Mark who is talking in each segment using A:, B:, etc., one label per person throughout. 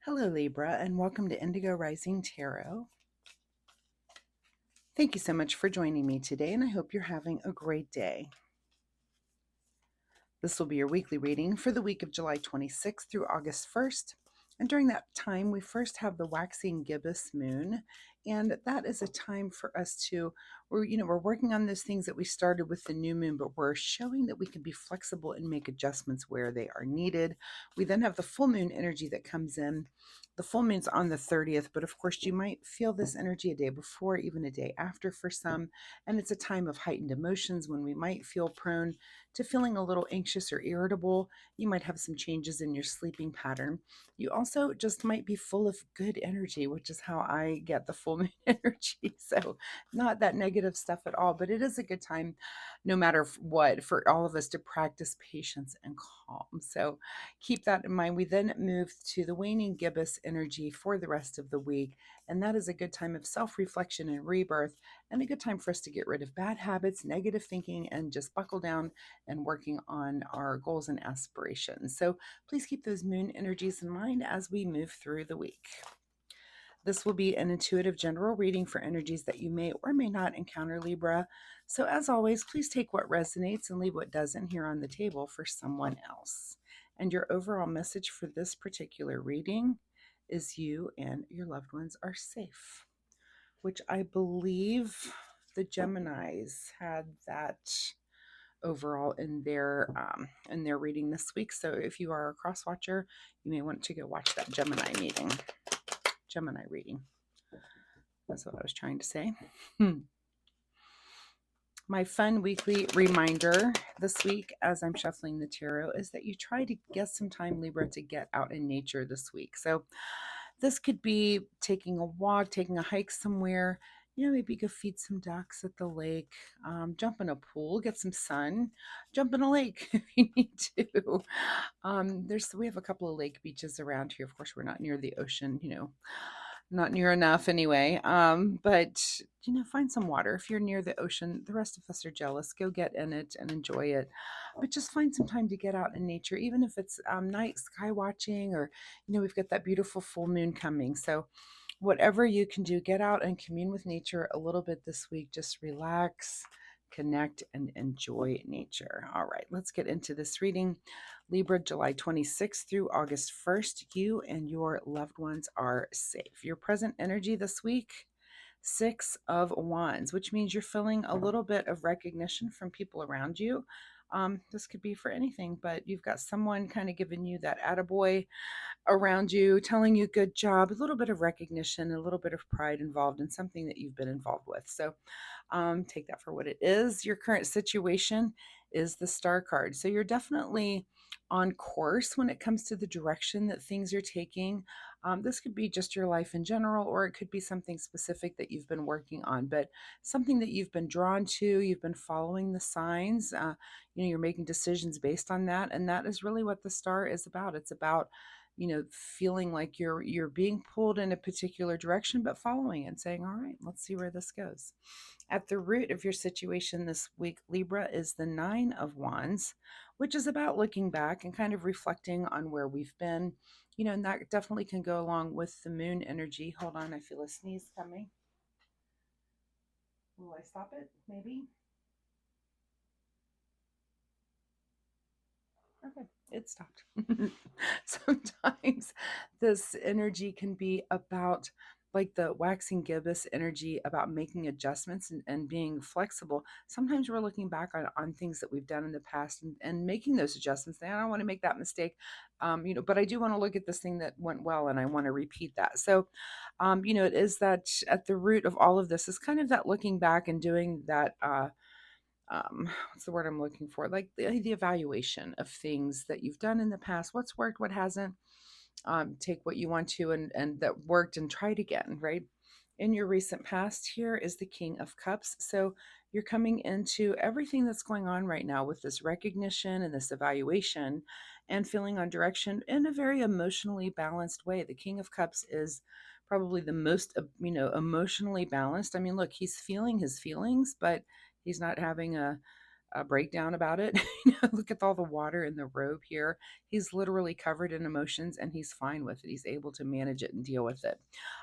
A: Hello, Libra, and welcome to Indigo Rising Tarot. Thank you so much for joining me today, and I hope you're having a great day. This will be your weekly reading for the week of July 26th through August 1st. And during that time, we first have the waxing gibbous moon, and that is a time for us to, we're working on those things that we started with the new moon, but we're showing that we can be flexible and make adjustments where they are needed. We then have the full moon energy that comes in. The full moon's on the 30th, but of course you might feel this energy a day before, even a day after for some, and it's a time of heightened emotions when we might feel prone to feeling a little anxious or irritable. You might have some changes in your sleeping pattern. You also just might be full of good energy, which is how I get the full moon energy. So not that negative stuff at all, but it is a good time, no matter what, for all of us to practice patience and calm. So keep that in mind. We then move to the waning gibbous energy for the rest of the week, and that is a good time of self-reflection and rebirth, and a good time for us to get rid of bad habits, negative thinking, and just buckle down and working on our goals and aspirations. So please keep those moon energies in mind as we move through the week. This will be an intuitive general reading for energies that you may or may not encounter, Libra. So as always, please take what resonates and leave what doesn't here on the table for someone else. And your overall message for this particular reading is you and your loved ones are safe, which I believe the Geminis had that overall in their reading this week. So if you are a cross watcher, you may want to go watch that Gemini reading. That's what I was trying to say. My fun weekly reminder this week as I'm shuffling the tarot is that you try to get some time, Libra, to get out in nature this week. So this could be taking a walk, taking a hike somewhere, maybe go feed some ducks at the lake, jump in a pool, get some sun, jump in a lake if you need to. We have a couple of lake beaches around here. Of course, we're not near the ocean, not near enough anyway. But find some water. If you're near the ocean, the rest of us are jealous. Go get in it and enjoy it. But just find some time to get out in nature, even if it's night sky watching, or we've got that beautiful full moon coming. So whatever you can do, get out and commune with nature a little bit this week. Just relax, connect, and enjoy nature. All right, let's get into this reading. Libra, July 26th through August 1st, you and your loved ones are safe. Your present energy this week, Six of Wands, which means you're feeling a little bit of recognition from people around you. This could be for anything, but you've got someone kind of giving you that attaboy around you, telling you good job, a little bit of recognition, a little bit of pride involved in something that you've been involved with. So take that for what it is. Your current situation is the Star card. So you're definitely on course when it comes to the direction that things are taking. This could be just your life in general, or it could be something specific that you've been working on, but something that you've been drawn to, you've been following the signs, you're making decisions based on that. And that is really what the Star is about. It's about feeling like you're being pulled in a particular direction, but following and saying, all right, let's see where this goes. At the root of your situation this week, Libra, is the Nine of Wands, which is about looking back and kind of reflecting on where we've been, and that definitely can go along with the moon energy. Hold on, I feel a sneeze coming. Will I stop it? Maybe. Okay, it stopped. Sometimes this energy can be about, like the waxing gibbous energy, about making adjustments and being flexible. Sometimes we're looking back on things that we've done in the past and making those adjustments. And I don't want to make that mistake, but I do want to look at this thing that went well and I want to repeat that. So, it is that at the root of all of this is kind of that looking back and doing that, what's the word I'm looking for? Like the evaluation of things that you've done in the past, what's worked, what hasn't. Take what you want to and that worked and try it again, right? In your recent past, here is the King of Cups. So you're coming into everything that's going on right now with this recognition and this evaluation and feeling on direction in a very emotionally balanced way. The King of Cups is probably the most, emotionally balanced. I mean, look, he's feeling his feelings, but he's not having a breakdown about it. Look at all the water in the robe here. He's literally covered in emotions and he's fine with it. He's able to manage it and deal with it.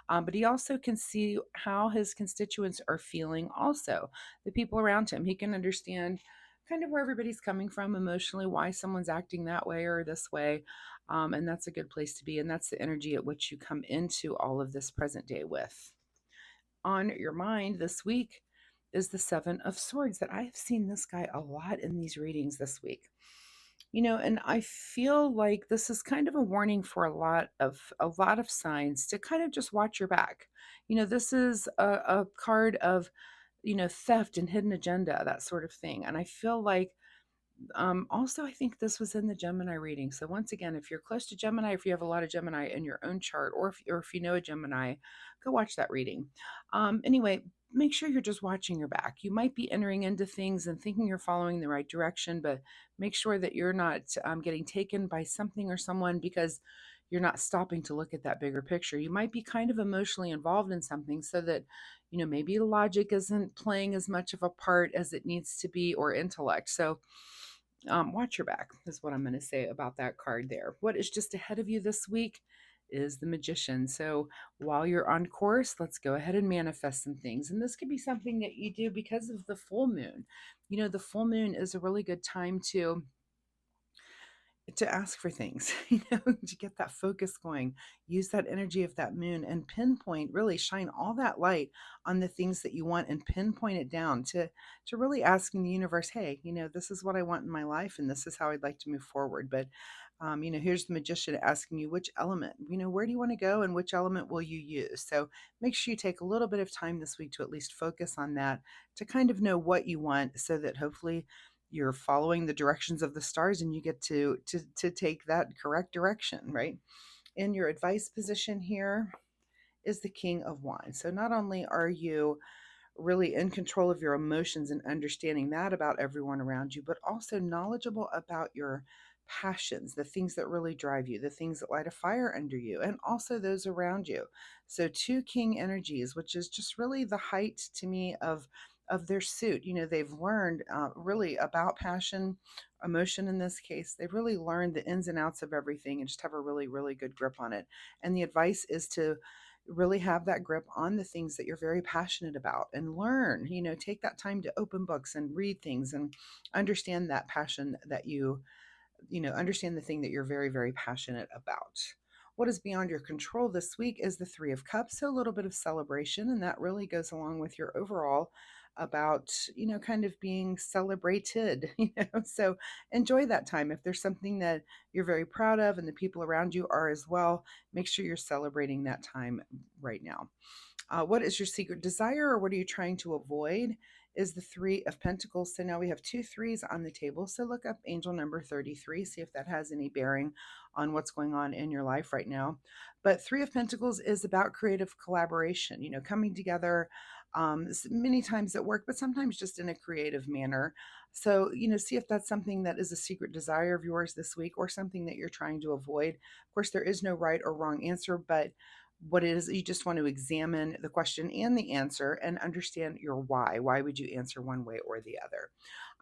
A: But he also can see how his constituents are feeling, also, the people around him. He can understand kind of where everybody's coming from emotionally, why someone's acting that way or this way. And that's a good place to be. And that's the energy at which you come into all of this present day with. On your mind this week is the Seven of Swords, that I have seen this guy a lot in these readings this week. And I feel like this is kind of a warning for a lot of signs to kind of just watch your back. This is a card of, theft and hidden agenda, that sort of thing. And I feel like, also, I think this was in the Gemini reading. So once again, if you're close to Gemini, if you have a lot of Gemini in your own chart, or if you know a Gemini, go watch that reading. Anyway, make sure you're just watching your back. You might be entering into things and thinking you're following the right direction, but make sure that you're not getting taken by something or someone because you're not stopping to look at that bigger picture. You might be kind of emotionally involved in something, so that maybe logic isn't playing as much of a part as it needs to be, or intellect. So watch your back is what I'm going to say about that card there. What is just ahead of you this week is the Magician. So while you're on course, let's go ahead and manifest some things. And this could be something that you do because of the full moon. The full moon is a really good time to ask for things, to get that focus going, use that energy of that moon and pinpoint, really shine all that light on the things that you want and pinpoint it down to really asking the universe, hey, this is what I want in my life and this is how I'd like to move forward. But here's the Magician asking you which element, where do you want to go and which element will you use? So make sure you take a little bit of time this week to at least focus on that, to kind of know what you want, so that hopefully you're following the directions of the stars and you get to take that correct direction, right? In your advice position here is the King of Wands. So not only are you really in control of your emotions and understanding that about everyone around you, but also knowledgeable about your passions, the things that really drive you, the things that light a fire under you, and also those around you. So two king energies, which is just really the height to me of their suit. They've learned really about passion, emotion in this case. They've really learned the ins and outs of everything and just have a really, really good grip on it. And the advice is to really have that grip on the things that you're very passionate about and learn, take that time to open books and read things and understand that passion that understand the thing that you're very, very passionate about. What is beyond your control this week is the Three of Cups. So a little bit of celebration, and that really goes along with your overall about, kind of being celebrated, So enjoy that time. If there's something that you're very proud of and the people around you are as well, make sure you're celebrating that time right now. What is your secret desire, or what are you trying to avoid? Is the Three of Pentacles. So now we have two threes on the table. So look up angel number 33, see if that has any bearing on what's going on in your life right now. But Three of Pentacles is about creative collaboration, coming together, many times at work, but sometimes just in a creative manner. So, see if that's something that is a secret desire of yours this week, or something that you're trying to avoid. Of course, there is no right or wrong answer, but what it is, you just want to examine the question and the answer and understand your why. Why would you answer one way or the other?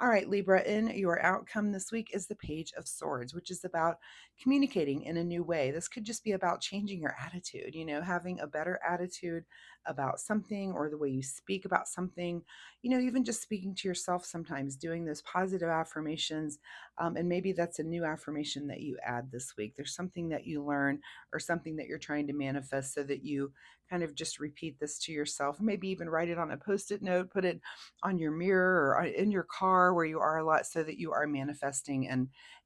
A: All right, Libra, in your outcome this week is the Page of Swords, which is about communicating in a new way. This could just be about changing your attitude, having a better attitude about something, or the way you speak about something, even just speaking to yourself sometimes, doing those positive affirmations. And maybe that's a new affirmation that you add this week. There's something that you learn or something that you're trying to manifest, so that you kind of just repeat this to yourself. Maybe even write it on a post-it note, put it on your mirror or in your car where you are a lot, so that you are manifesting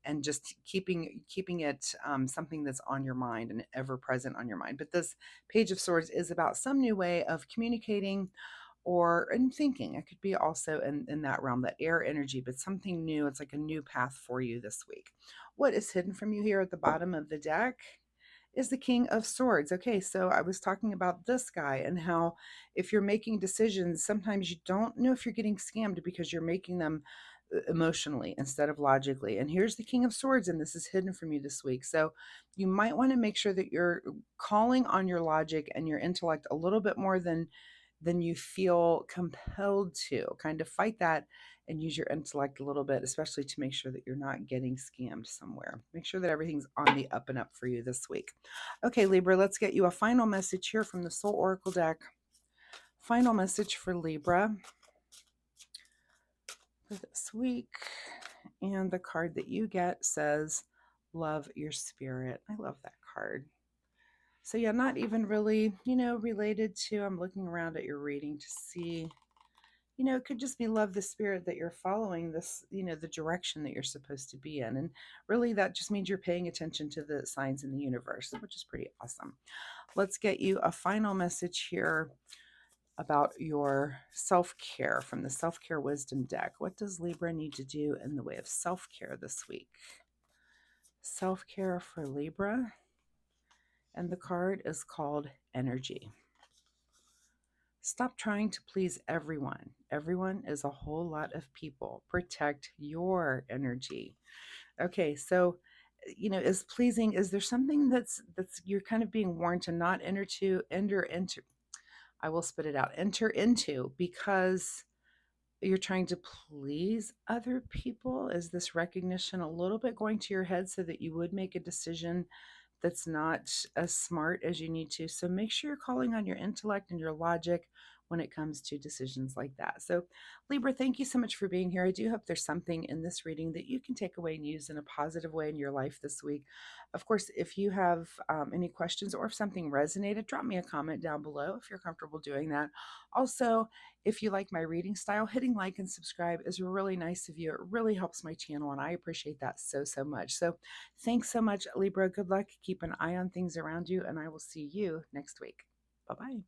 A: and just keeping it something that's on your mind and ever present on your mind. But this Page of Swords is about some new way of communicating or in thinking. It could be also in that realm, that air energy, but something new. It's like a new path for you this week. What is hidden from you here at the bottom of the deck is the King of Swords. Okay, so I was talking about this guy and how if you're making decisions, sometimes you don't know if you're getting scammed because you're making them emotionally instead of logically. And here's the King of Swords, and this is hidden from you this week. So you might want to make sure that you're calling on your logic and your intellect a little bit more than you feel compelled to. Kind of fight that and use your intellect a little bit, especially to make sure that you're not getting scammed somewhere. Make sure that everything's on the up and up for you this week. Okay, Libra, let's get you a final message here from the Soul Oracle deck. Final message for Libra for this week. And the card that you get says, love your spirit. I love that card. So yeah, not even really, related to, I'm looking around at your reading to see, it could just be love the spirit that you're following this, the direction that you're supposed to be in. And really that just means you're paying attention to the signs in the universe, which is pretty awesome. Let's get you a final message here about your self-care from the Self-Care Wisdom deck. What does Libra need to do in the way of self-care this week? Self-care for Libra. And the card is called Energy. Stop trying to please everyone. Everyone is a whole lot of people. Protect your energy. Okay, so is pleasing, is there something that's you're kind of being warned to not enter into, I will spit it out, enter into, because you're trying to please other people? Is this recognition a little bit going to your head so that you would make a decision that's not as smart as you need to? So make sure you're calling on your intellect and your logic when it comes to decisions like that. So Libra, thank you so much for being here. I do hope there's something in this reading that you can take away and use in a positive way in your life this week. Of course, if you have any questions or if something resonated, drop me a comment down below if you're comfortable doing that. Also, if you like my reading style, hitting like and subscribe is really nice of you. It really helps my channel, and I appreciate that so, so much. So thanks so much, Libra. Good luck. Keep an eye on things around you, and I will see you next week. Bye-bye.